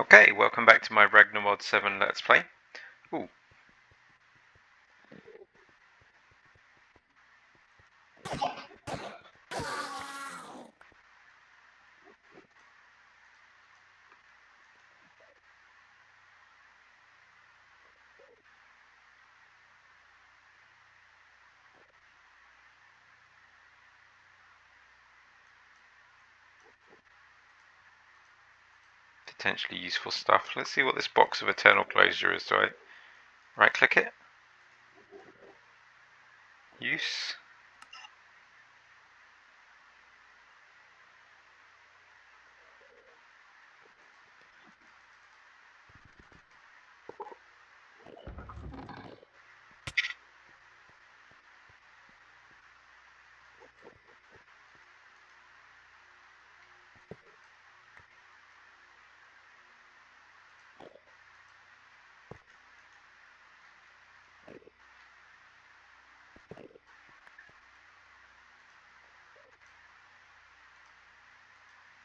Okay, welcome back to my Ragnamod VII Let's Play. Ooh. Potentially useful stuff. Let's see what this box of eternal closure is. Do I right click it? Use.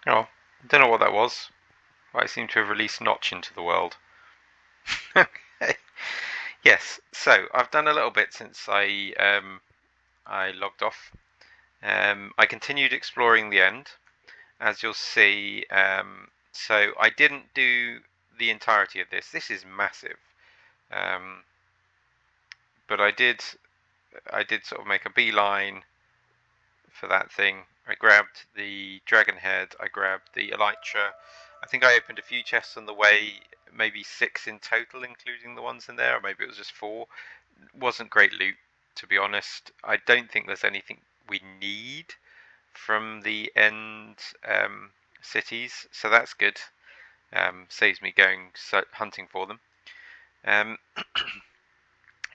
Oh, don't know what that was. I seem to have released Notch into the world. Okay. Yes, so I've done a little bit since I logged off. I continued exploring the end, as you'll see. So I didn't do the entirety of this. This is massive. But I did sort of make a beeline for that thing. I grabbed the dragon head, I grabbed the elytra. I think I opened a few chests on the way, maybe 6 in total, including the ones in there, or maybe it was just 4. Wasn't great loot, to be honest. I don't think there's anything we need from the end cities, so that's good. Saves me going hunting for them.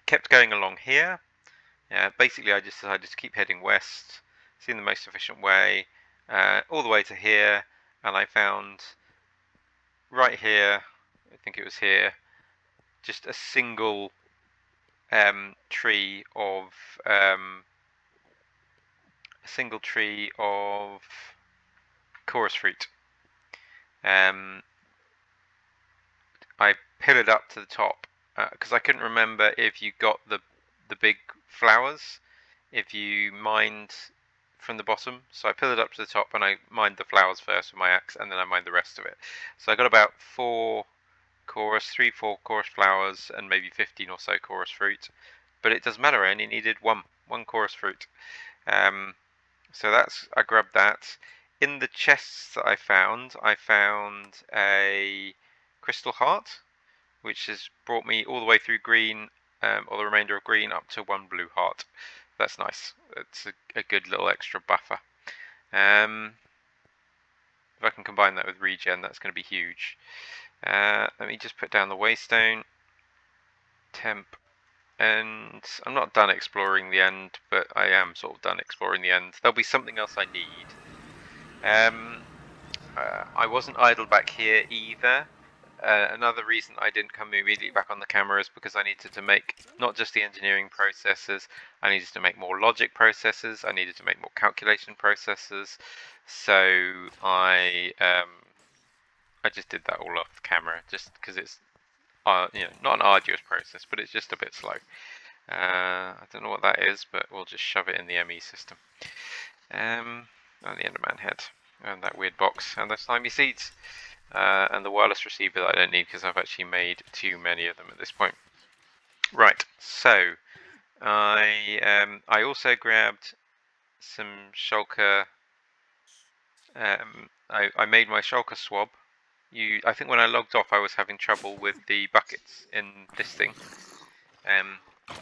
Kept going along here. Basically, I just decided to keep heading west, seeing the most efficient way, all the way to here, and I found right here, I think it was here, just a single tree of chorus fruit. I pillared up to the top because I couldn't remember if you got the big flowers if you mined from the bottom. So I pillared up to the top and I mined the flowers first with my axe, and then I mined the rest of it. So I got about 4 chorus flowers and maybe 15 or so chorus fruit. But it doesn't matter, I only needed one chorus fruit. So I grabbed that. In the chests that I found a crystal heart, which has brought me all the way through green, or the remainder of green, up to 1 blue heart. That's nice. It's a good little extra buffer. If I can combine that with regen, that's going to be huge. Let me just put down the waystone. Temp. And I'm not done exploring the end, but I am sort of done exploring the end. There'll be something else I need. I wasn't idle back here either. Another reason I didn't come immediately back on the camera is because I needed to make not just the engineering processes, I needed to make more logic processes, I needed to make more calculation processes. So I just did that all off camera, just because it's not an arduous process, but it's just a bit slow. I don't know what that is, but we'll just shove it in the ME system. And the Enderman head, and that weird box, and the slimy seeds. And the wireless receiver that I don't need because I've actually made too many of them at this point. Right, so I also grabbed some shulker. I made my shulker swab. I think when I logged off, I was having trouble with the buckets in this thing.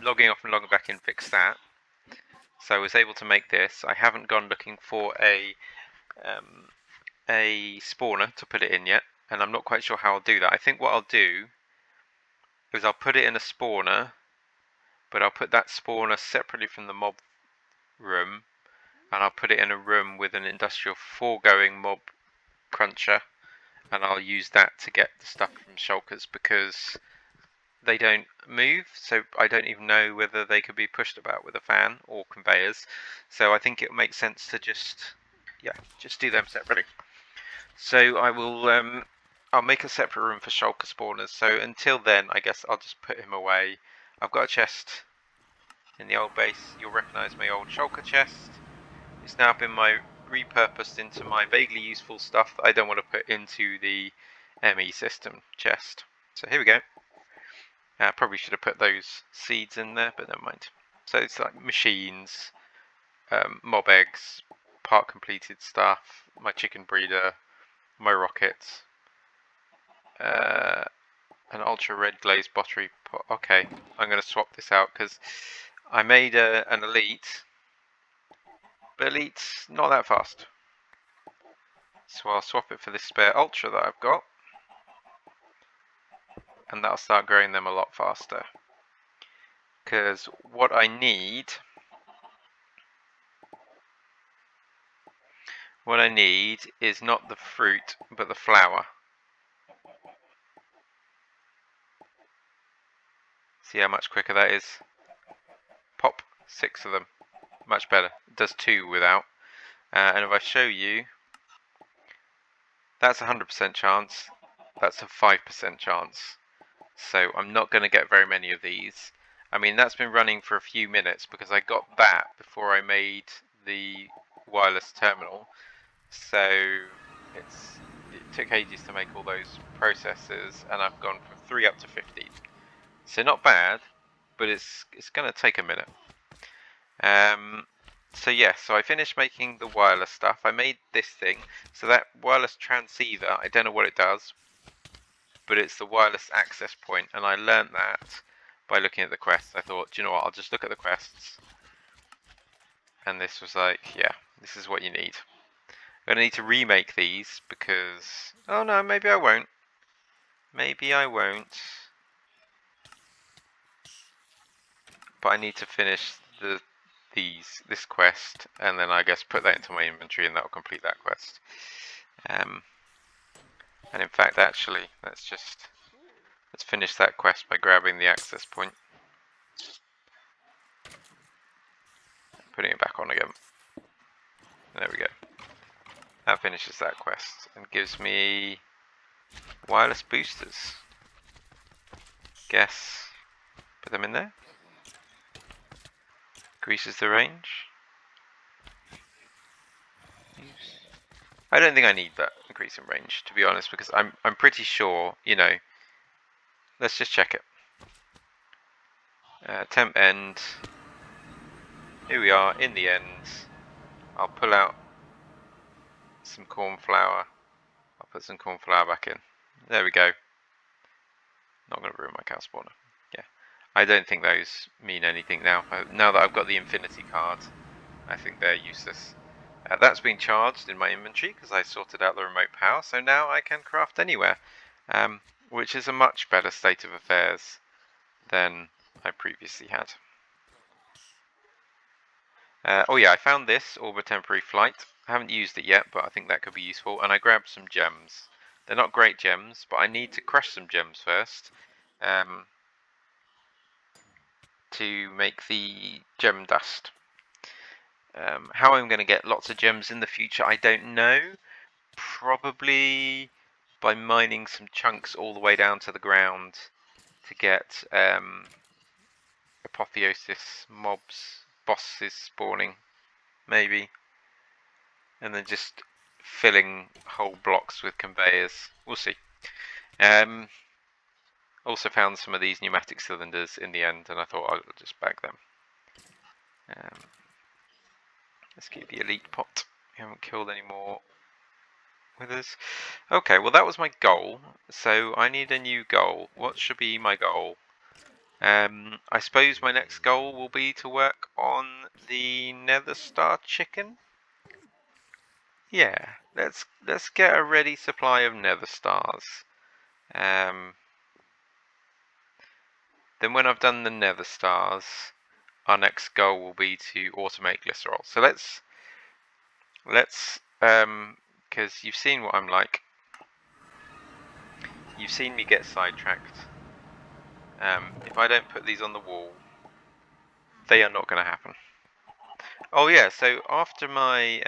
Logging off and logging back in fixed that. So I was able to make this. I haven't gone looking for a spawner to put it in yet, and I'm not quite sure how I'll do that. I think what I'll do is I'll put it in a spawner, but I'll put that spawner separately from the mob room, and I'll put it in a room with an industrial foregoing mob cruncher, and I'll use that to get the stuff from shulkers because they don't move, so I don't even know whether they could be pushed about with a fan or conveyors. So I think it makes sense to just do them separately. So I will I'll make a separate room for shulker spawners. So until then, I guess I'll just put him away. I've got a chest in the old base. You'll recognise my old shulker chest. It's now been repurposed into my vaguely useful stuff that I don't want to put into the ME system chest. So here we go. Probably should have put those seeds in there, but never mind. So it's like machines, mob eggs, part completed stuff, my chicken breeder, my rockets, an ultra red glazed pottery pot. Okay, I'm going to swap this out because I made an elite, but elite's not that fast. So I'll swap it for this spare ultra that I've got, and that'll start growing them a lot faster. Because what I need is not the fruit, but the flower. See how much quicker that is? Pop, 6 of them. Much better. It does 2 without. And if I show you, that's a 100% chance. That's a 5% chance. So I'm not going to get very many of these. I mean, that's been running for a few minutes because I got that before I made the wireless terminal. So it took ages to make all those processors, and I've gone from 3 up to 15. So not bad, but it's going to take a minute. So yeah, so I finished making the wireless stuff. I made this thing. So that wireless transceiver, I don't know what it does, but it's the wireless access point, and I learned that by looking at the quests. I thought, do you know what, I'll just look at the quests. And this was like, yeah, this is what you need. I'm going to need to remake these because... Oh no, maybe I won't. Maybe I won't. But I need to finish this quest, and then I guess put that into my inventory, and that will complete that quest. And in fact, actually, let's finish that quest by grabbing the access point, putting it back on again. There we go. That finishes that quest and gives me wireless boosters. Guess put them in there. Increases the range. I don't think I need that increase in range, to be honest, because I'm pretty sure, you know. Let's just check it. Temp end. Here we are in the end. I'll pull out some corn flour. I'll put some corn flour back in. There we go. Not going to ruin my cow spawner. Yeah. I don't think those mean anything now. Now that I've got the infinity card, I think they're useless. That's been charged in my inventory because I sorted out the remote power, so now I can craft anywhere, which is a much better state of affairs than I previously had. Oh yeah, I found this Orb of Temporary Flight. I haven't used it yet, but I think that could be useful, and I grabbed some gems. They're not great gems, but I need to crush some gems first to make the gem dust. How I'm going to get lots of gems in the future, I don't know. Probably by mining some chunks all the way down to the ground to get apotheosis bosses spawning, maybe. And then just filling whole blocks with conveyors. We'll see. Also found some of these pneumatic cylinders in the end, and I thought I'll just bag them. Let's keep the elite pot. We haven't killed any more withers. Okay, well that was my goal. So I need a new goal. What should be my goal? I suppose my next goal will be to work on the Nether Star chicken. Yeah, let's get a ready supply of Nether Stars. Then when I've done the Nether Stars, our next goal will be to automate glycerol. So let's because you've seen what I'm like. You've seen me get sidetracked. If I don't put these on the wall, they are not going to happen. Oh yeah, so after my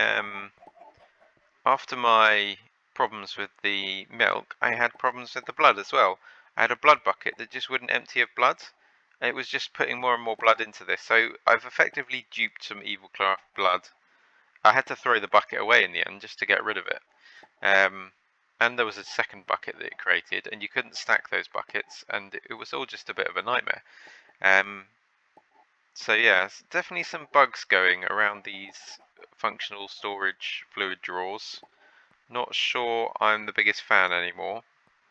problems with the milk, I had problems with the blood as well. I had a blood bucket that just wouldn't empty of blood. It was just putting more and more blood into this. So I've effectively duped some evil blood. I had to throw the bucket away in the end just to get rid of it. And there was a second bucket that it created, and you couldn't stack those buckets, and it was all just a bit of a nightmare. So yeah, definitely some bugs going around these functional storage fluid drawers. Not sure I'm the biggest fan anymore,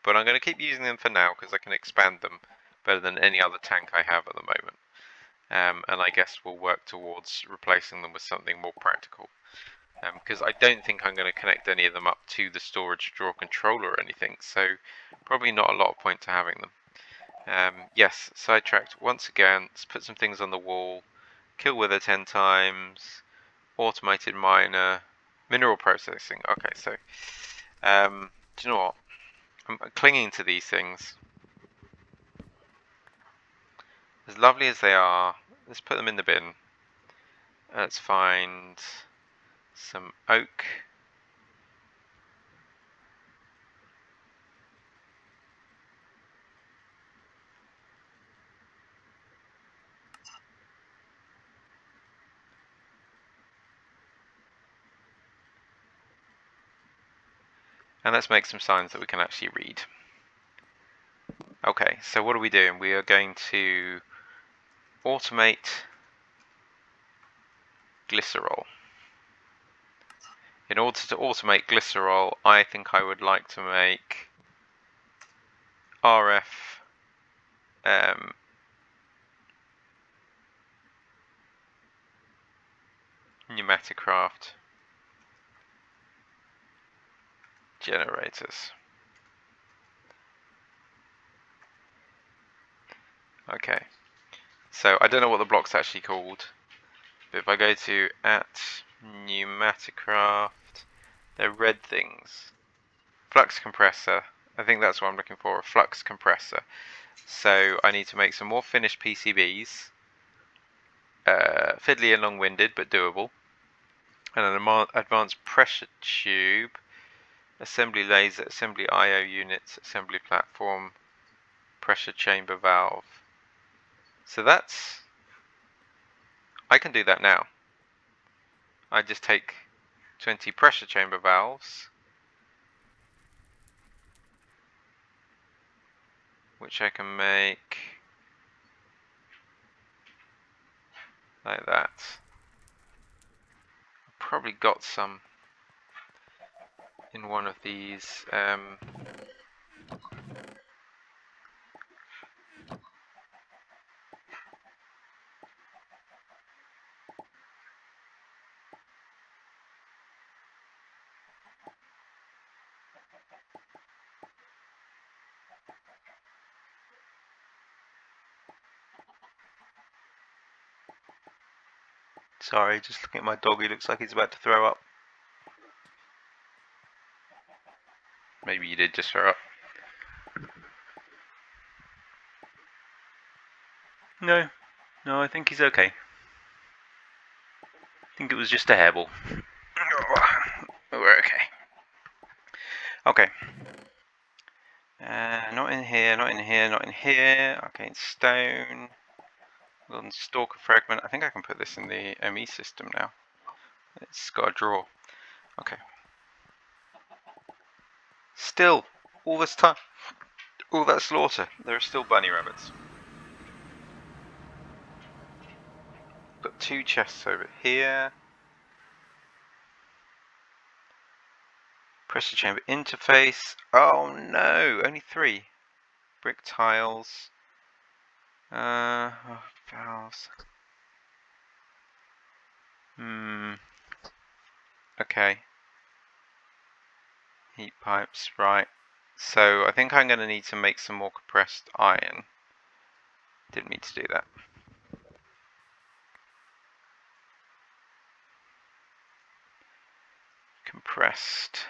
but I'm going to keep using them for now because I can expand them better than any other tank I have at the moment. And I guess we'll work towards replacing them with something more practical. Because I don't think I'm going to connect any of them up to the storage drawer controller or anything, so probably not a lot of point to having them. Yes, sidetracked once again. Let's put some things on the wall. Kill wither 10 times. Automated miner. Mineral processing. Okay, so do you know what? I'm clinging to these things. As lovely as they are, let's put them in the bin. Let's find some oak. And let's make some signs that we can actually read. Okay, so what are we doing? We are going to automate glycerol. In order to automate glycerol, I think I would like to make RF pneumaticraft generators. Okay, so I don't know what the block's actually called, but if I go to @pneumaticraft, they're red things. Flux compressor, I think that's what I'm looking for, a flux compressor. So I need to make some more finished PCBs, fiddly and long-winded, but doable. And an advanced pressure tube, assembly laser, assembly I/O units, assembly platform, pressure chamber valve. So I can do that now. I just take 20 pressure chamber valves, which I can make like that. I've probably got some in one of these. Sorry, just looking at my dog, he looks like he's about to throw up. Maybe you did just throw up. No, I think he's okay. I think it was just a hairball. We're okay. Okay. Not in here, not in here, not in here. Okay, stone. Golden stalker fragment. I think I can put this in the ME system now. It's got a drawer. Okay. Still, all this time, all that slaughter, there are still bunny rabbits. Got 2 chests over here. Pressure chamber interface. Oh no, only 3. Brick tiles. Valves. Okay. Heat pipes, right. So I think I'm going to need to make some more compressed iron. Didn't mean to do that. Compressed.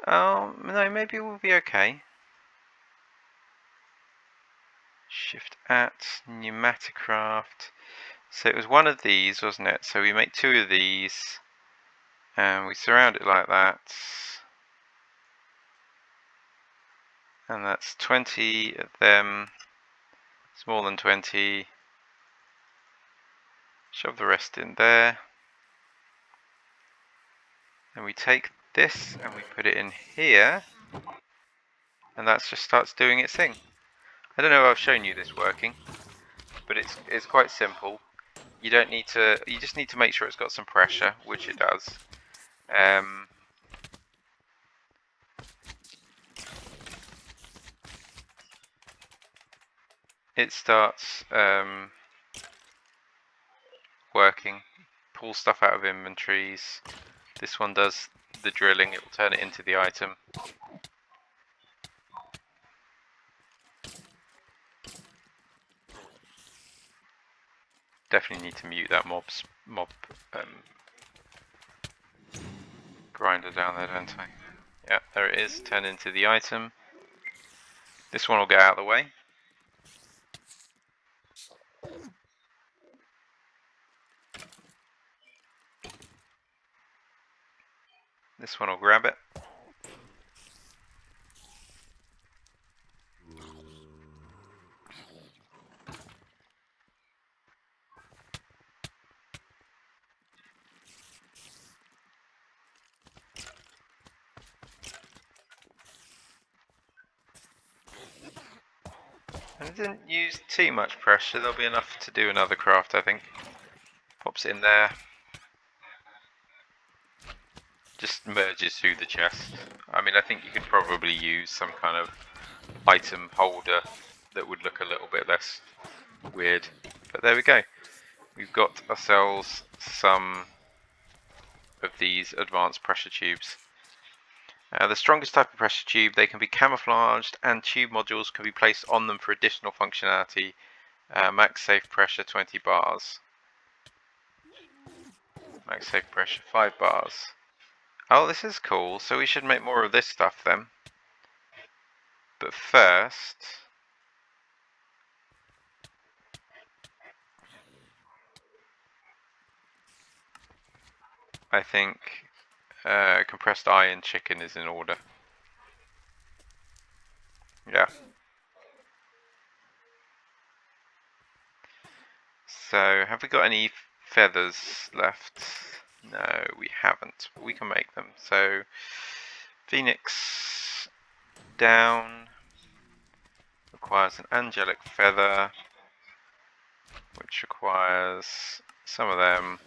Oh, no, maybe we'll be okay. Shift @pneumaticraft. So it was one of these, wasn't it? So we make 2 of these. And we surround it like that. And that's 20 of them. It's more than 20. Shove the rest in there. And we take this and we put it in here. And that just starts doing its thing. I don't know if I've shown you this working, but it's quite simple. You don't need to. You just need to make sure it's got some pressure, which it does. It starts working. Pull stuff out of inventories. This one does the drilling. It will turn it into the item. Definitely need to mute that mob grinder down there, don't I? Yeah, there it is. Turn into the item. This one will get out of the way. This one will grab it. And it didn't use too much pressure. There'll be enough to do another craft, I think. Pops it in there. Just merges through the chest. I mean, I think you could probably use some kind of item holder that would look a little bit less weird. But there we go. We've got ourselves some of these advanced pressure tubes. The strongest type of pressure tube, they can be camouflaged and tube modules can be placed on them for additional functionality. Max safe pressure 20 bars. Max safe pressure 5 bars. Oh, this is cool. So we should make more of this stuff then. But first, I think compressed iron chicken is in order. Yeah. So, have we got any feathers left? No, we haven't. But we can make them. So, Phoenix down requires an angelic feather, which requires some of them.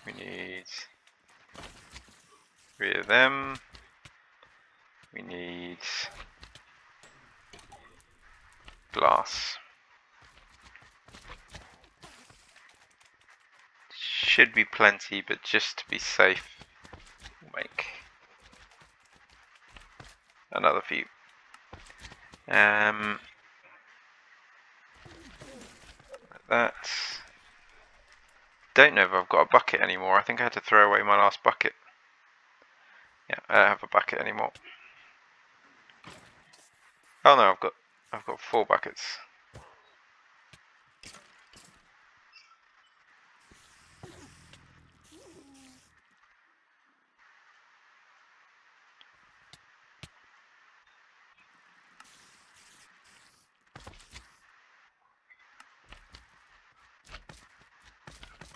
We need 3 of them. We need glass. Should be plenty, but just to be safe, we'll make another few. Like that. Don't know if I've got a bucket anymore. I think I had to throw away my last bucket. Yeah, I don't have a bucket anymore. Oh no, I've got 4 buckets.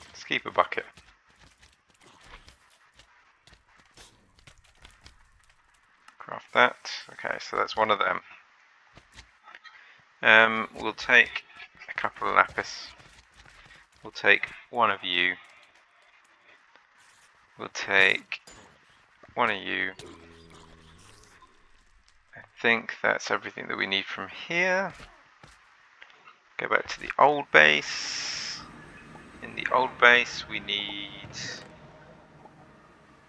Let's keep a bucket. Craft that. Okay, so that's one of them. We'll take a couple of lapis. We'll take one of you. We'll take one of you. I think that's everything that we need from here. Go back to the old base. In the old base we need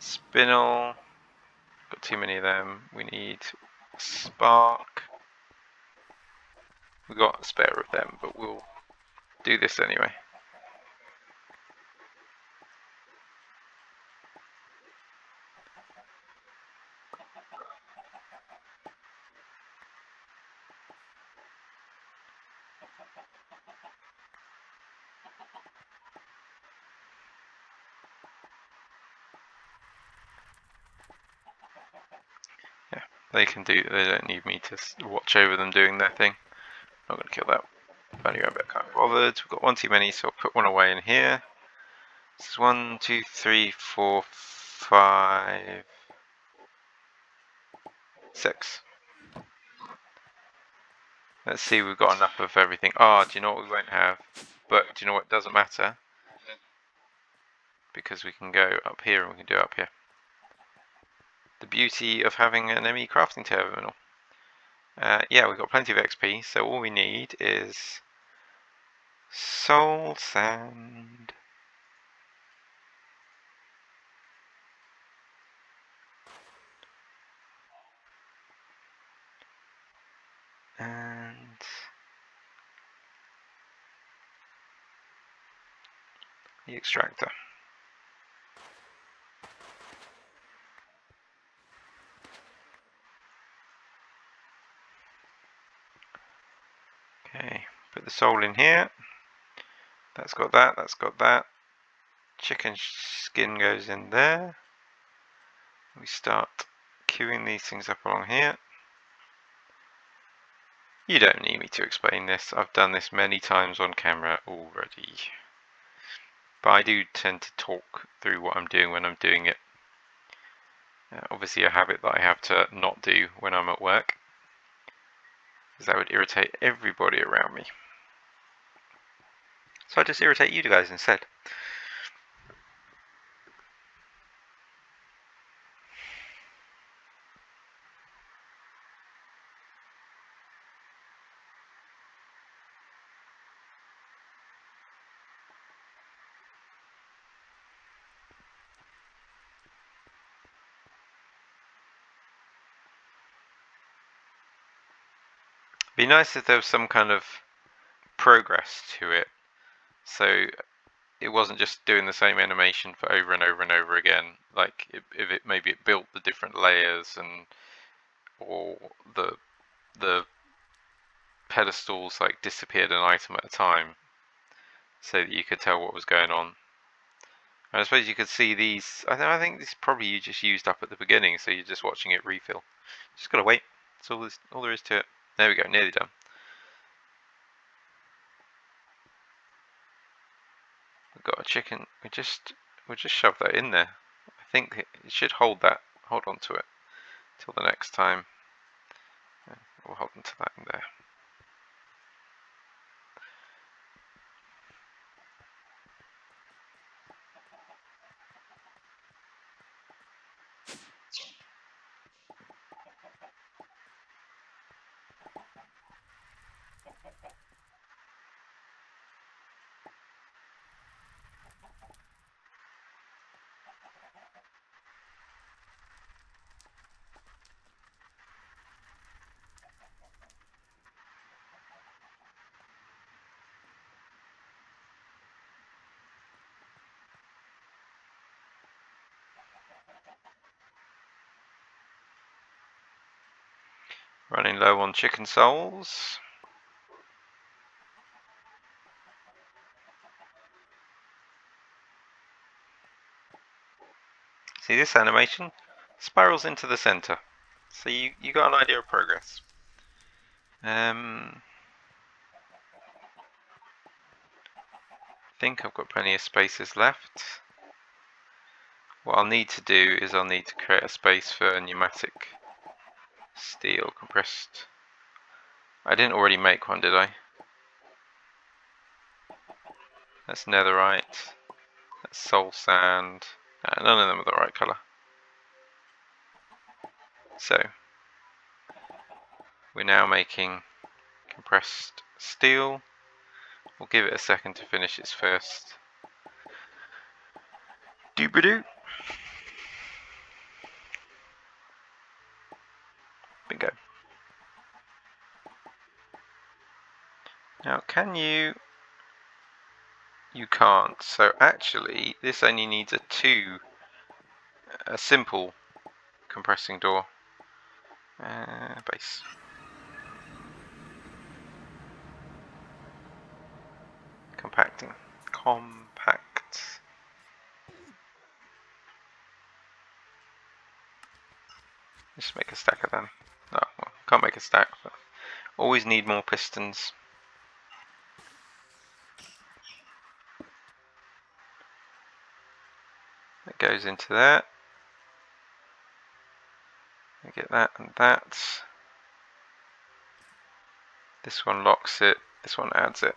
spinel. Got too many of them. We need spark. We got a spare of them, but we'll do this anyway. Yeah, they can do. They don't need me to watch over them doing their thing. Not gonna kill that. Value rabbit, can't be bothered. We've got one too many, so I'll put one away in here. This is 1, 2, 3, 4, 5, 6. Let's see, we've got enough of everything. Ah, do you know what we won't have? But do you know what doesn't matter? Because we can go up here and we can do it up here. The beauty of having an ME crafting terminal. Yeah, we've got plenty of XP, so all we need is soul sand. And the extractor. Okay, put the soul in here. That's got that, that's got that. Chicken skin goes in there. We start queuing these things up along here. You don't need me to explain this. I've done this many times on camera already. But I do tend to talk through what I'm doing when I'm doing it. Obviously a habit that I have to not do when I'm at work, because that would irritate everybody around me. So I just irritate you guys instead. Be nice if there was some kind of progress to it, so it wasn't just doing the same animation for over and over and over again. Like if it maybe it built the different layers and or the pedestals like disappeared an item at a time, so that you could tell what was going on. And I suppose you could see these. I think this probably you just used up at the beginning, so you're just watching it refill. Just gotta wait. That's all there is to it. There we go, nearly done. We've got a chicken. We'll just shove that in there. I think it should hold on to it till the next time. We'll hold on to that in there. Running low on chicken souls. See this animation? Spirals into the center. So you got an idea of progress. I think I've got plenty of spaces left. What I'll need to do is I'll need to create a space for pneumatic steel compressed. I didn't already make one, did I? That's netherite. That's soul sand. None of them are the right colour. So, we're now making compressed steel. We'll give it a second to finish its first doobadoo. Bingo. Now, can you? You can't. So actually, this only needs a simple compressing door. Base. Compacting. Compact. Just make a stack of them. Oh, well, can't make a stack, but always need more pistons. That goes into that. I get that and that. This one locks it, this one adds it.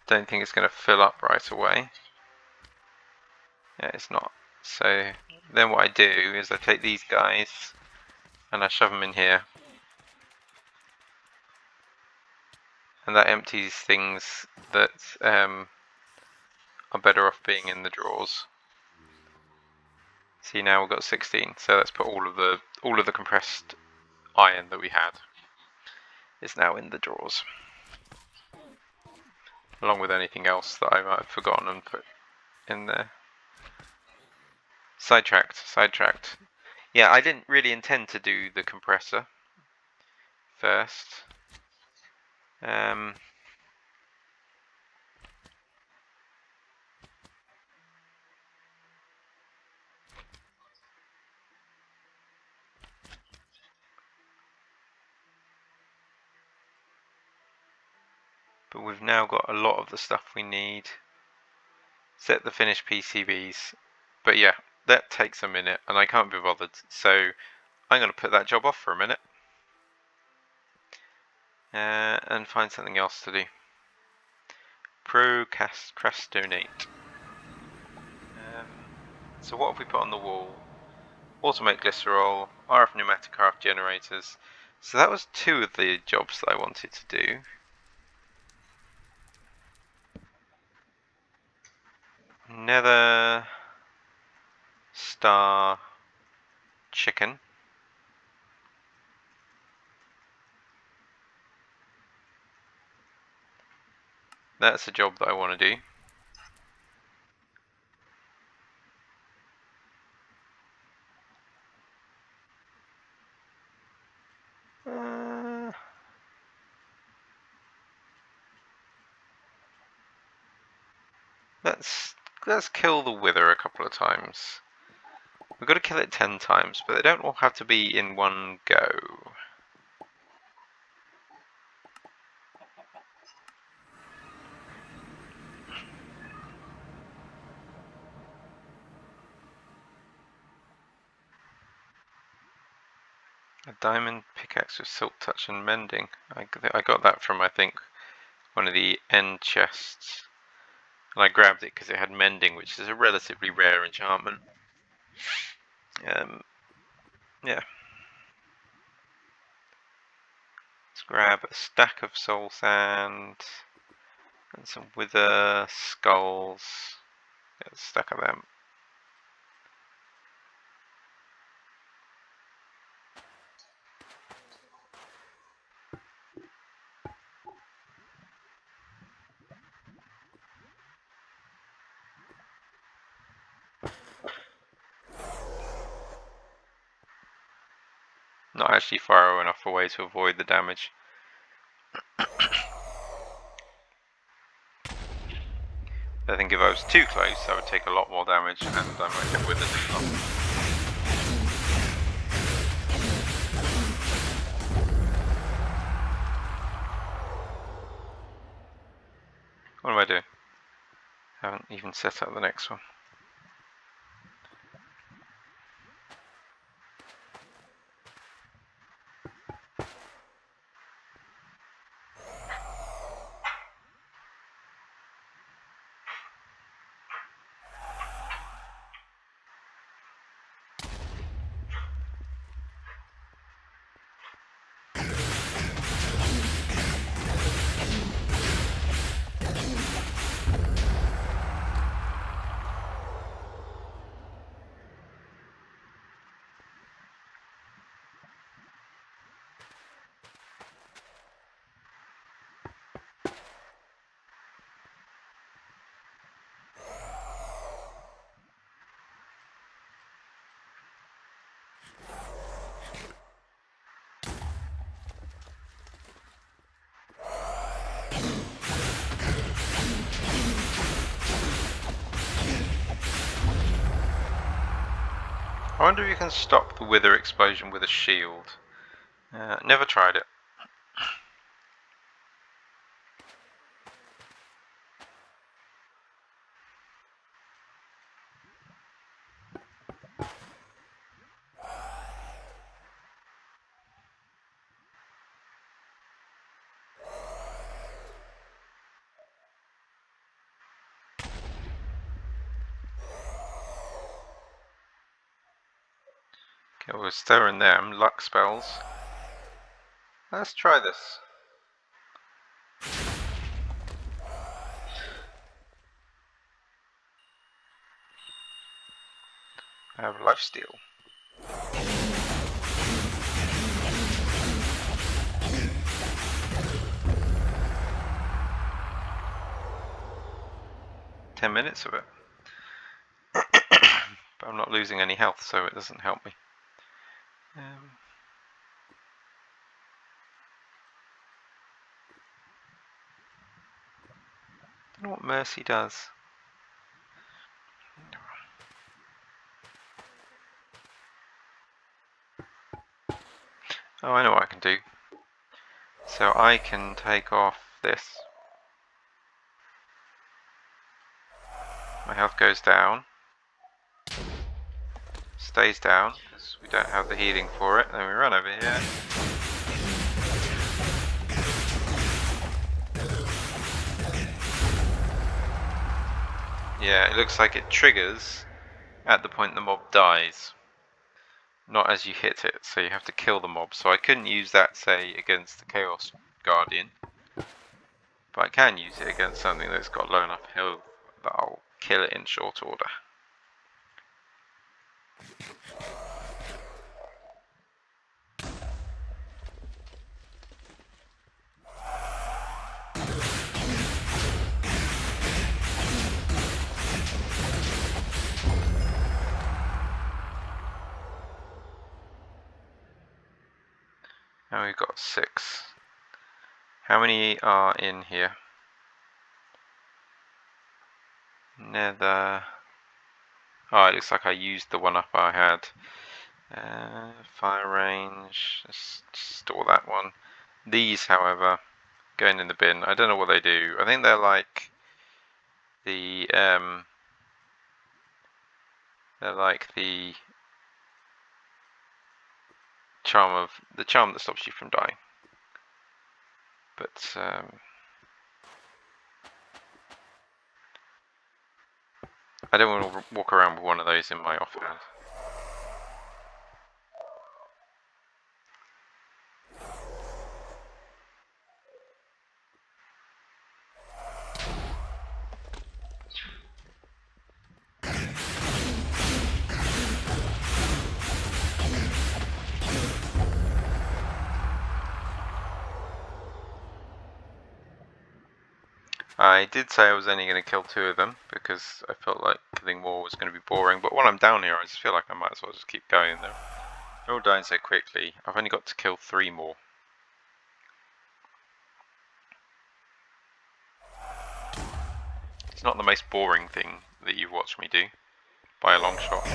Don't think it's going to fill up right away. Yeah, it's not. So then what I do is I take these guys and I shove them in here. And that empties things that are better off being in the drawers. See, now we've got 16, so let's put all of the compressed iron that we had is now in the drawers, along with anything else that I might have forgotten and put in there. Sidetracked. Yeah, I didn't really intend to do the compressor first. But we've now got a lot of the stuff we need. Set the finished PCBs. But yeah, that takes a minute and I can't be bothered. So I'm going to put that job off for a minute. And find something else to do. Procrastinate. So what have we put on the wall? Automate glycerol, RF pneumatic RF generators. So that was 2 of the jobs that I wanted to do. Nether Star Chicken. That's a job that I want to do. Let's kill the wither a couple of times. We've got to kill it 10 times, but they don't all have to be in one go. A diamond pickaxe with silk touch and mending. I got that from, I think, one of the end chests. And I grabbed it because it had mending, which is a relatively rare enchantment. Yeah. Let's grab a stack of soul sand and some wither skulls. Get a stack of them. Not actually far enough away to avoid the damage. I think if I was too close, I would take a lot more damage, and I might get withers as well. What am I doing? I haven't even set up the next one. I wonder if you can stop the wither explosion with a shield. Never tried it. Okay, we're stirring them. Luck spells. Let's try this. I have lifesteal. .10 minutes of it. But I'm not losing any health, so it doesn't help me. Don't know what Mercy does. Oh, I know what I can do. So I can take off this. My health goes down. Stays down, because we don't have the healing for it. Then we run over here. Yeah, it looks like it triggers at the point the mob dies. Not as you hit it, so you have to kill the mob. So I couldn't use that, say, against the Chaos Guardian. But I can use it against something that's got low enough health that I'll kill it in short order. Now we've got 6. How many are in here? Nether. Oh, it looks like I used the one up I had. Fire range. Let's store that one. These, however, going in the bin. I don't know what they do. I think they're like the charm that stops you from dying. But I don't want to walk around with one of those in my offhand. I did say I was only going to kill 2 of them because I felt like killing more was going to be boring, but while I'm down here I just feel like I might as well just keep going. They're all dying so quickly. I've only got to kill 3 more. It's not the most boring thing that you've watched me do, by a long shot.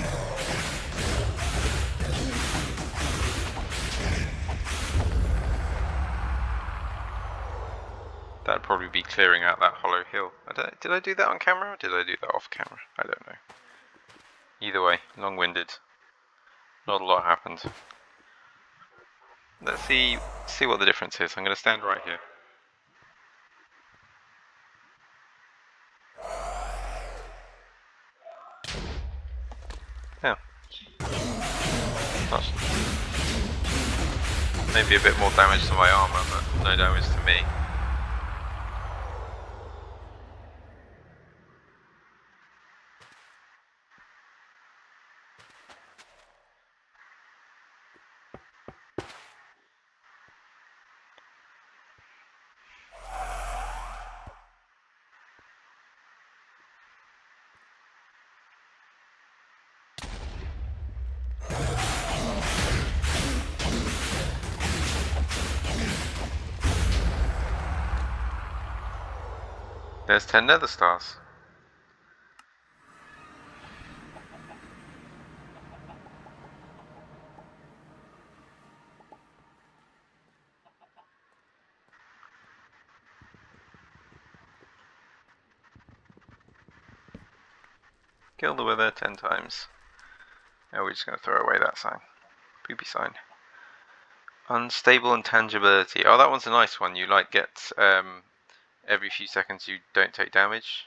That'd probably be clearing out that hollow hill. Did I do that on camera or did I do that off camera? I don't know. Either way, long-winded. Not a lot happened. Let's see what the difference is. I'm going to stand right here. Yeah. That's maybe a bit more damage to my armor, but no damage to me. There's 10 nether stars. So Kill the wither 10 times. Oh, we're just going to throw away that sign. Poopy sign. Unstable intangibility. Oh, that one's a nice one. You like get every few seconds you don't take damage.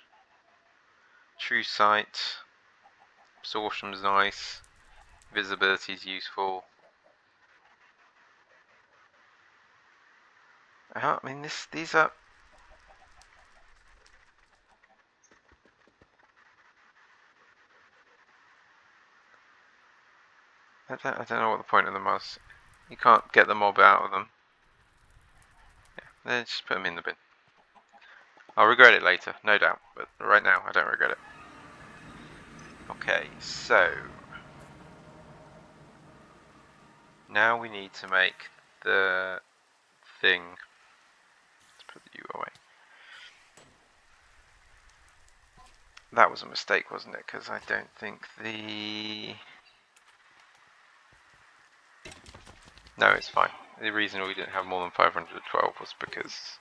True sight. Absorption's nice. Visibility's useful. I mean, these are. I don't know what the point of them was. You can't get the mob out of them. Yeah, just put them in the bin. I'll regret it later, no doubt, but right now I don't regret it. Okay, so now we need to make the thing. Let's put the U away. That was a mistake, wasn't it? Because I don't think the... No, it's fine. The reason we didn't have more than 512 was because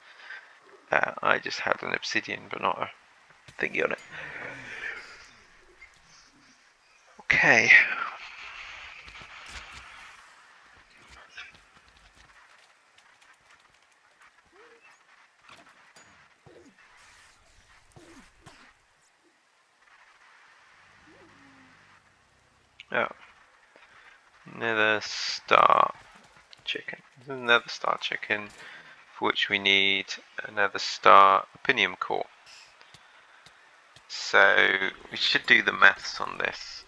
I just had an obsidian, but not a thingy on it. Okay. Oh. Nether star chicken. Nether star chicken, for which we need another star opinium core. So we should do the maths on this,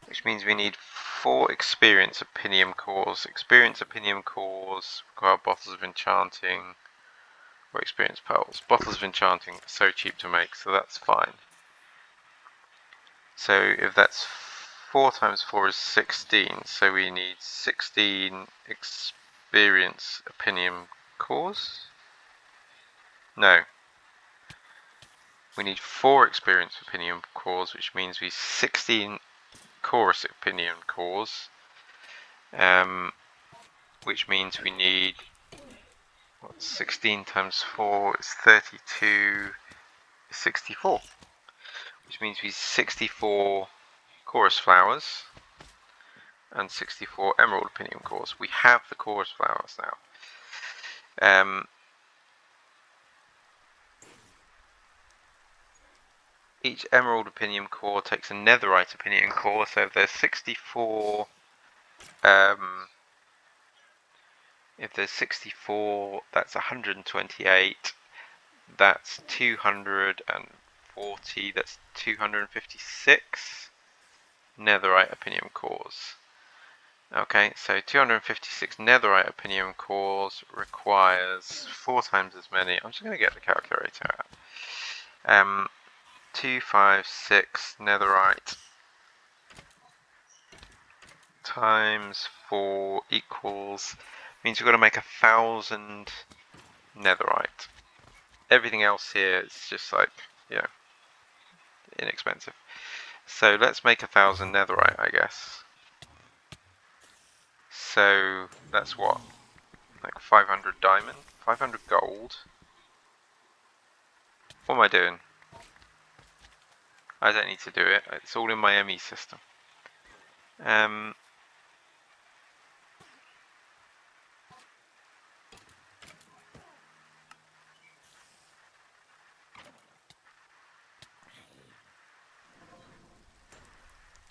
which means we need 4 experience opinium cores. Experience opinium cores require bottles of enchanting or experience pearls. Bottles of enchanting are so cheap to make, so that's fine. So if that's 4 times 4 is 16, so we need 16 experience opinium cores? No. We need 4 experience opinion cores, which means we 16 chorus opinion cores, which means we need 16 times 4 is 32, 64, which means we 64 chorus flowers and 64 emerald opinion cores. We have the chorus flowers now. Each emerald opinion core takes a netherite opinion core, so if there's 64, if there's 64, that's 128, that's 240, that's 256 netherite opinion cores. Okay, so 256 netherite opinion cores requires 4 times as many. I'm just going to get the calculator out. 256 netherite times 4 equals, means we've got to make 1,000 netherite. Everything else here is just like, you know, inexpensive. So let's make 1,000 netherite, I guess. So that's what? Like 500 diamond? 500 gold? What am I doing? I don't need to do it. It's all in my ME system.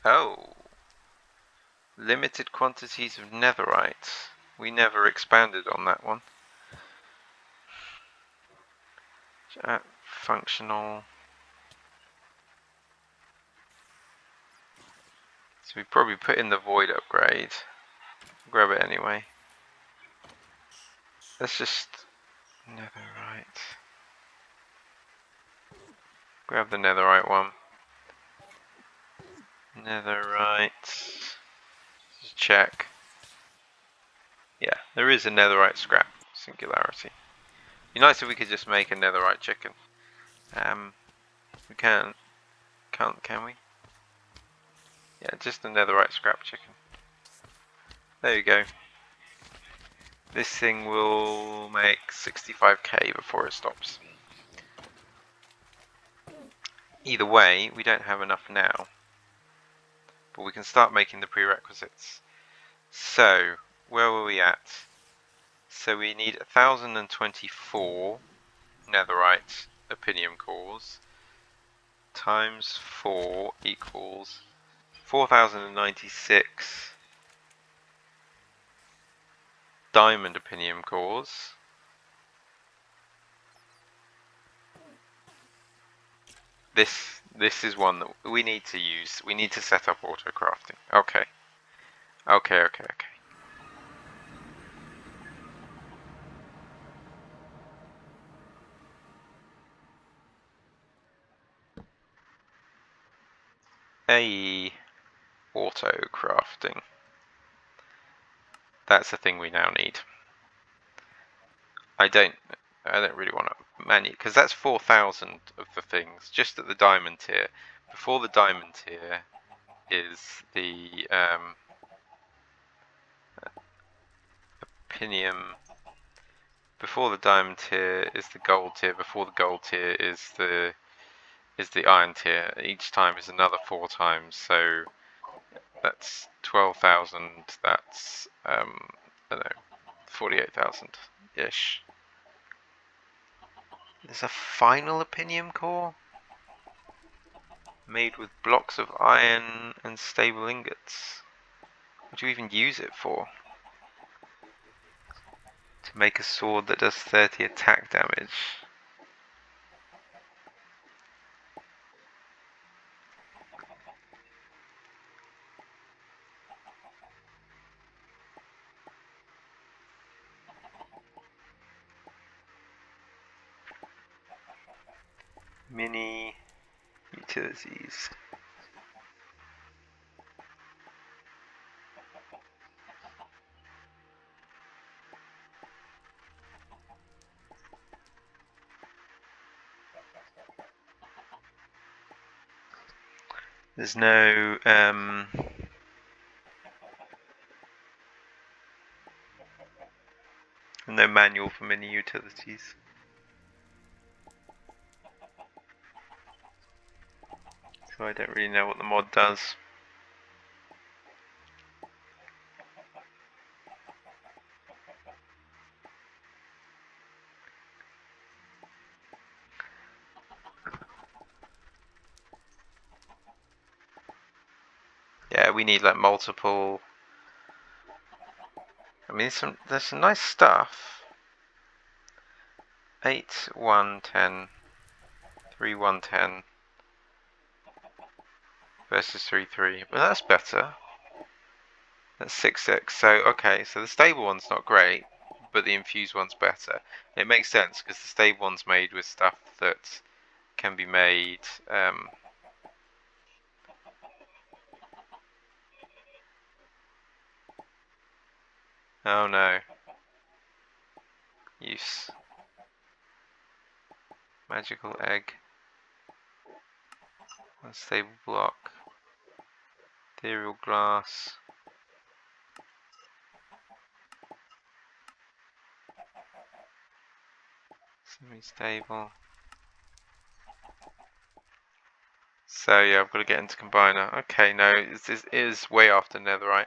Oh. Limited quantities of netherite. We never expanded on that one. Functional. So we probably put in the void upgrade. Grab it anyway. Let's just netherite. Grab the netherite one. Netherite. Just check. Yeah, there is a netherite scrap singularity. It'd be nice if we could just make a netherite chicken. We can't, can we? Yeah, just a netherite scrap chicken. There you go. This thing will make 65k before it stops. Either way, we don't have enough now, but we can start making the prerequisites. So, where were we at? So we need 1,024 netherite opinium cores times 4 equals 4,096 diamond opinium cores. This is one that we need to use. We need to set up auto crafting. Okay. Okay. Auto crafting. That's the thing we now need. I don't really want to manually, because that's 4,000 of the things just at the diamond tier. Before the diamond tier is the opinium. Before the diamond tier is the gold tier. Before the gold tier is the iron tier. Each time is another 4 times. So that's 12,000. That's I don't know, 48,000 ish. There's a final opinium core made with blocks of iron and stable ingots. What do you even use it for? To make a sword that does 30 attack damage. Mini utilities. There's no manual for mini utilities. So I don't really know what the mod does. Yeah, we need like multiple. I mean, there's some nice stuff. 8, 1, 10, 3, 1, 10 versus 3, 3. But that's better. That's 6, 6. So, okay, so the stable one's not great, but the infused one's better. It makes sense because the stable one's made with stuff that can be made. Oh no. Use. Magical egg. Unstable block. Ethereal glass. Semi-stable. So yeah, I've got to get into combiner. Okay, no, it is way after netherite.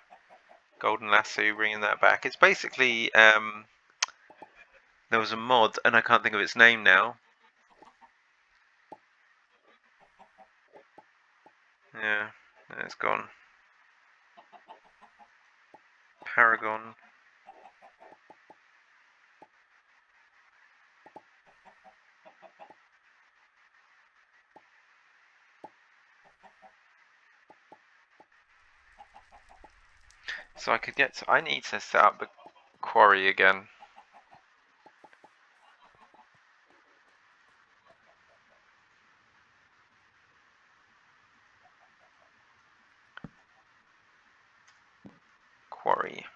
Golden lasso, bringing that back. It's basically there was a mod, and I can't think of its name now. Yeah, it's gone. Paragon. So I could get to, I need to set up the quarry again. Quarry.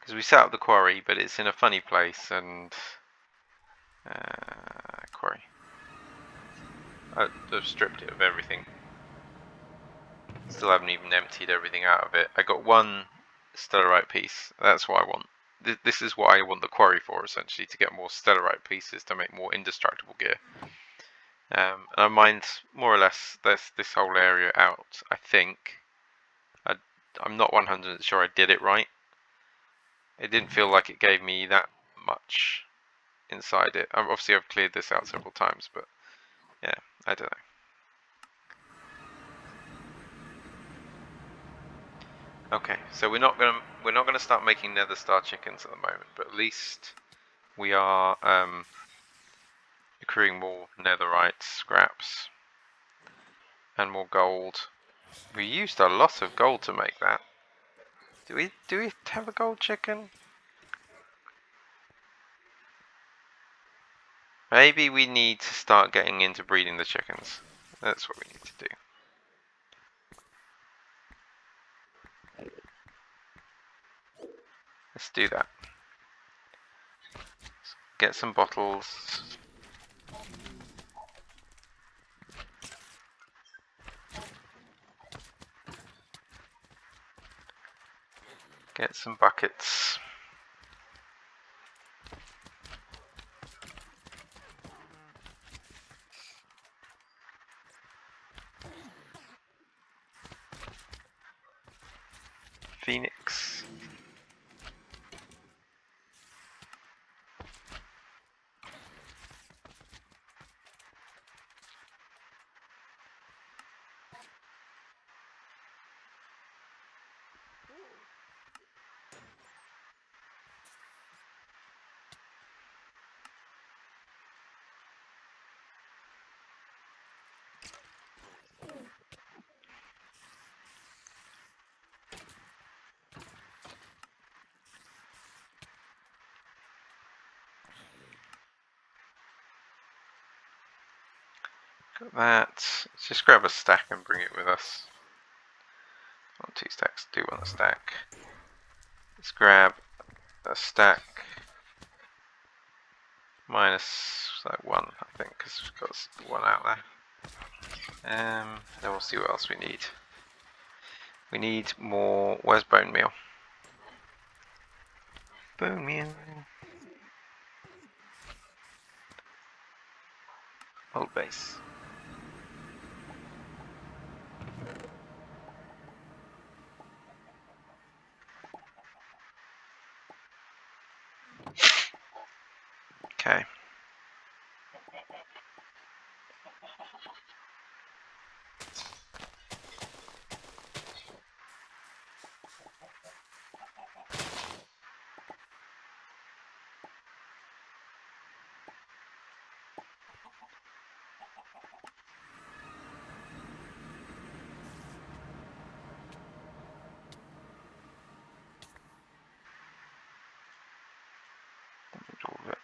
Because we set up the quarry, but it's in a funny place, and quarry. I've stripped it of everything. Still haven't even emptied everything out of it. I got one stellarite piece. That's what I want. This is what I want the quarry for, essentially, to get more stellarite pieces to make more indestructible gear. And I mined more or less this whole area out, I think. I'm not 100% sure I did it right. It didn't feel like it gave me that much inside it. Obviously, I've cleared this out several times, but yeah, I don't know. Okay, so we're not gonna start making nether star chickens at the moment, but at least we are accruing more netherite scraps and more gold. We used a lot of gold to make that. Do we have a gold chicken? Maybe we need to start getting into breeding the chickens. That's what we need to do. Let's do that. Get some bottles. Get some buckets. Phoenix. Got that. Let's just grab a stack and bring it with us. Want 2 stacks, do want a stack. Let's grab a stack minus like 1, I think, because we've got 1 out there. Then we'll see what else we need. We need more. Where's bone meal? Bone meal. Old base. Okay. All of it.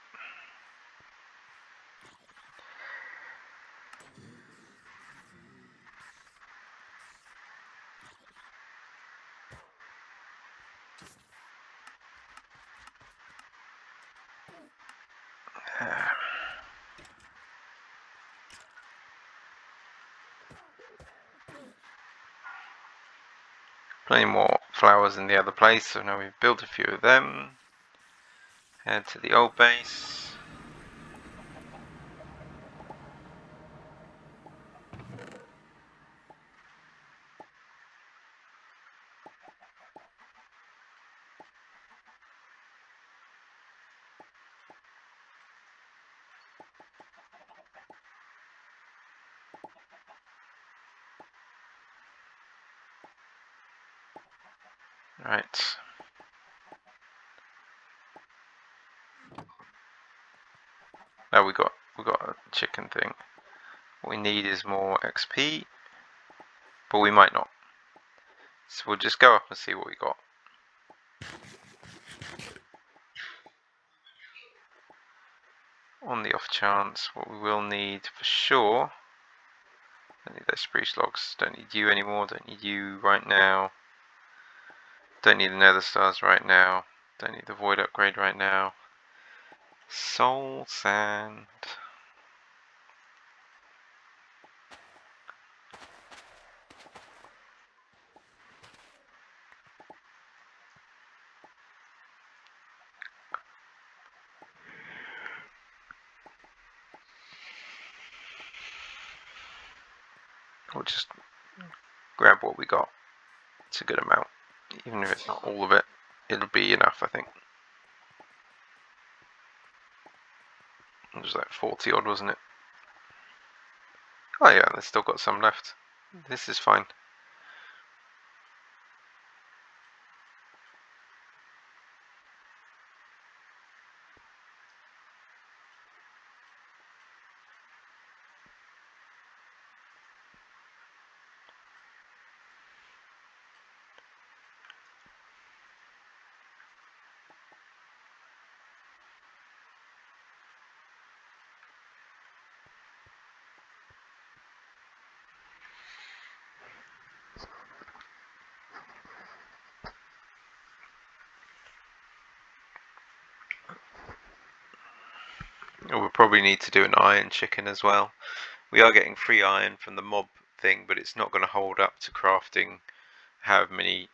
Plenty more flowers in the other place, so now we've built a few of them. Head to the old base. Right. Now we got a chicken thing. What we need is more XP, but we might not. So we'll just go up and see what we got. On the off chance, what we will need for sure. Don't need those spruce logs. Don't need you anymore. Don't need you right now. Don't need the nether stars right now. Don't need the void upgrade right now. Soul sand. We'll just grab what we got. It's a good amount. Even if it's not all of it, it'll be enough, I think. It was like 40 odd, wasn't it? Oh yeah, there's still got some left. This is fine. We'll probably need to do an iron chicken as well. We are getting free iron from the mob thing, but it's not going to hold up to crafting however many,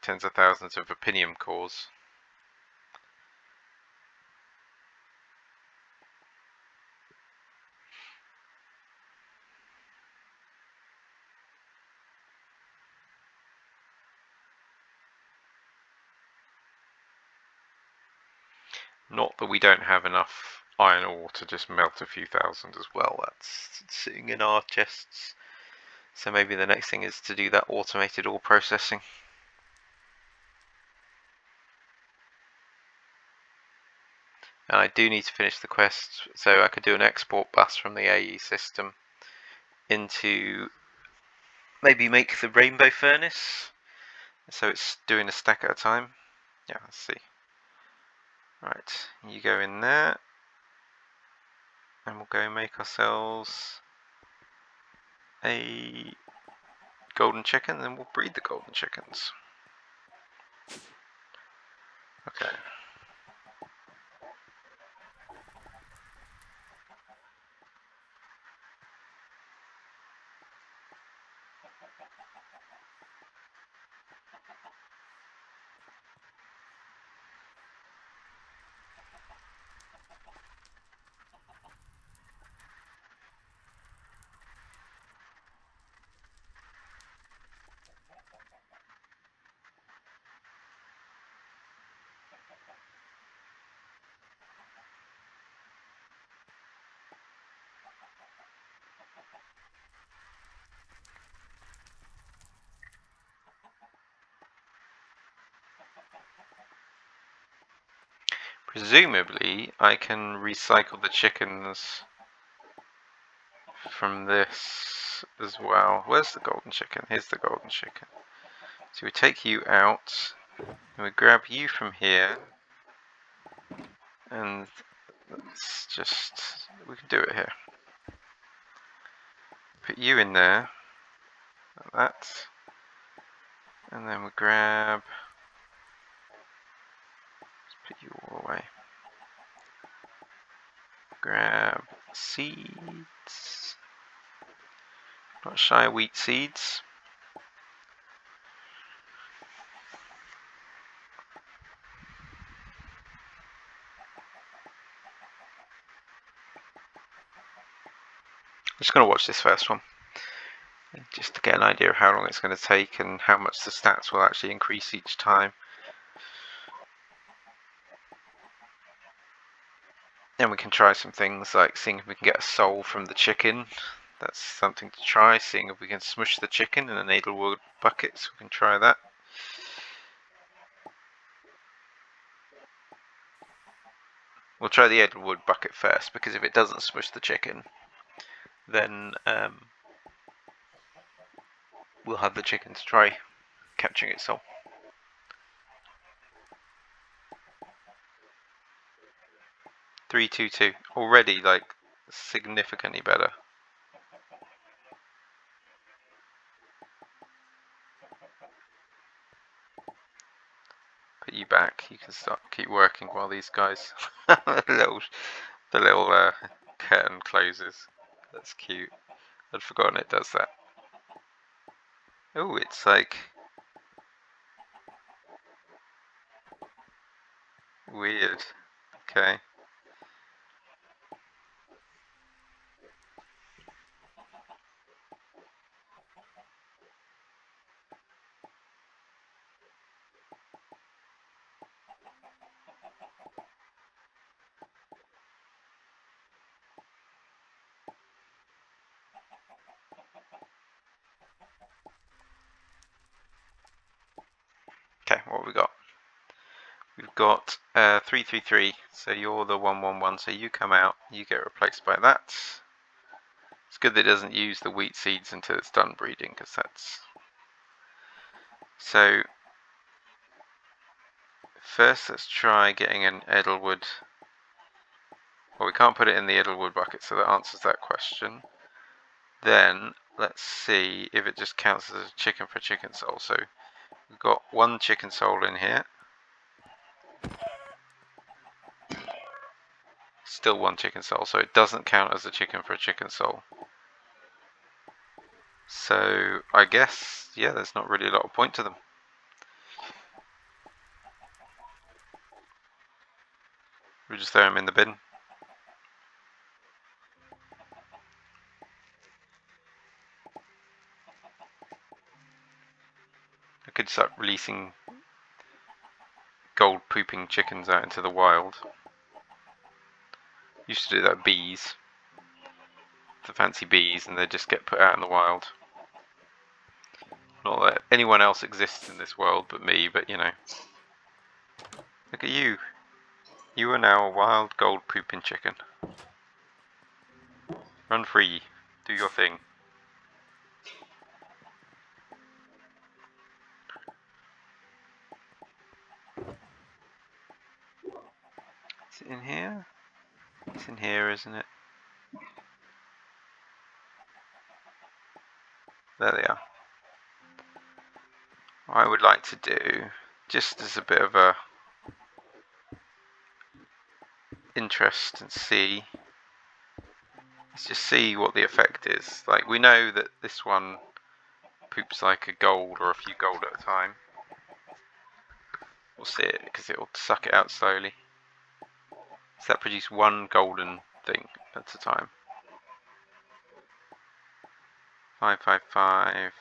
tens of thousands of opinium cores. Not that we don't have enough iron ore to just melt a few thousand as well. That's sitting in our chests. So maybe the next thing is to do that automated ore processing. And I do need to finish the quest, so I could do an export bus from the AE system into maybe make the rainbow furnace. So it's doing a stack at a time. Yeah, let's see. Right, you go in there, and we'll go make ourselves a golden chicken, and then we'll breed the golden chickens. Okay. Presumably, I can recycle the chickens from this as well. Where's the golden chicken? Here's the golden chicken. So we take you out, and we grab you from here, and let's just, we can do it here. Put you in there, like that, and then we grab, let's put you all away. Grab seeds, not shy wheat seeds. I'm just going to watch this first one, just to get an idea of how long it's going to take and how much the stats will actually increase each time. Then we can try some things like seeing if we can get a soul from the chicken. That's something to try. Seeing if we can smush the chicken in an edelwood bucket, so we can try that. We'll try the edelwood bucket first, because if it doesn't smush the chicken, then we'll have the chicken to try capturing its soul. Three, two, two. Already, like, significantly better. Put you back. You can keep working while these guys. the little curtain closes. That's cute. I'd forgotten it does that. Oh, it's like weird. Okay. We've got 333, so you're the 111, so you come out, you get replaced by that. It's good that it doesn't use the wheat seeds until it's done breeding, because that's... So, first let's try getting an Edelwood. Well, we can't put it in the Edelwood bucket, so that answers that question. Then, let's see if it just counts as a chicken for chicken soul. So, we've got one chicken soul in here. Still one chicken soul, so it doesn't count as a chicken for a chicken soul. So, I guess, yeah, there's not really a lot of point to them. We just throw them in the bin. I could start releasing gold pooping chickens out into the wild. Used to do that with bees. The fancy bees, and they just get put out in the wild. Not that anyone else exists in this world but me, but you know. Look at you. You are now a wild gold pooping chicken. Run free. Do your thing. Is it in here? It's in here, isn't it? There they are. What I would like to do, just as a bit of a interest and see, let's just see what the effect is. Like, we know that this one poops like a gold or a few gold at a time. We'll see it because it will suck it out slowly. Does that produce one golden thing at a time? 555.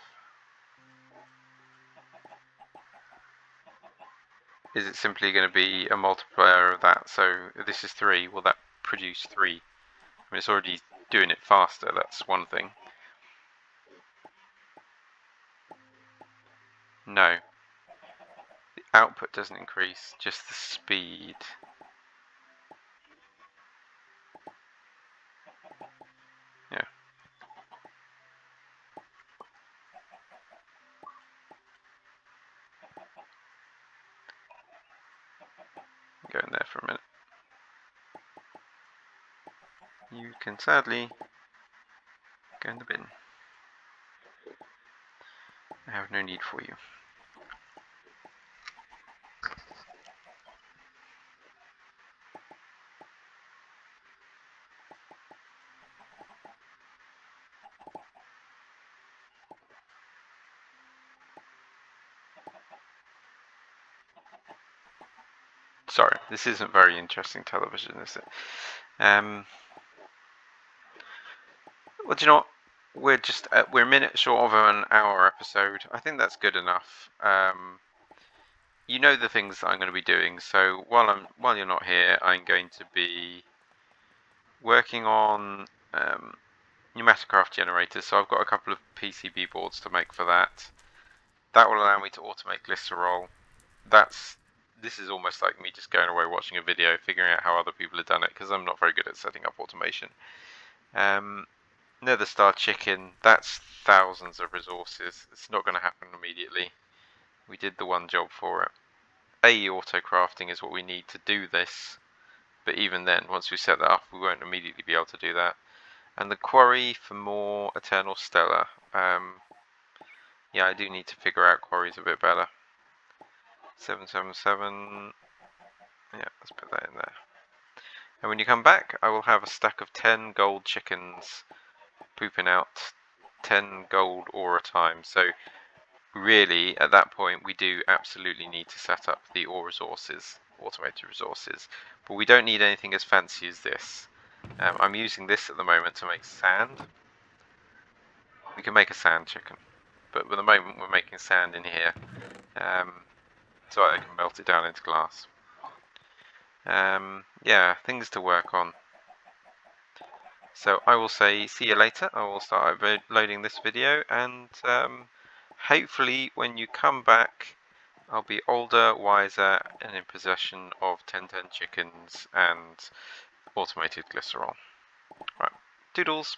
Is it simply going to be a multiplier of that? So if this is 3, will that produce 3? I mean, it's already doing it faster, that's one thing. No. The output doesn't increase, just the speed. Yeah. Go in there for a minute. You can sadly go in the bin. I have no need for you. Sorry, this isn't very interesting television, is it? Well, do you know what? We're a minute short of an hour episode. I think that's good enough. You know the things that I'm going to be doing. So while you're not here, I'm going to be working on pneumaticraft generators. So I've got a couple of PCB boards to make for that. That will allow me to automate glycerol. This is almost like me just going away watching a video, figuring out how other people have done it, because I'm not very good at setting up automation. Nether Star Chicken, that's thousands of resources. It's not going to happen immediately. We did the one job for it. AE auto crafting is what we need to do this, but even then, once we set that up, we won't immediately be able to do that. And the quarry for more Eternal Stellar. Yeah, I do need to figure out quarries a bit better. 777. Yeah, let's put that in there. And when you come back, I will have a stack of 10 gold chickens pooping out 10 gold ore a time. So really, at that point, we do absolutely need to set up the ore resources, automated resources. But we don't need anything as fancy as this. I'm using this at the moment to make sand. We can make a sand chicken, but at the moment we're making sand in here, so I can melt it down into glass. Yeah, things to work on. So I will say see you later. I will start loading this video, and hopefully when you come back, I'll be older, wiser, and in possession of 10 chickens and automated glycerol. Right, toodles.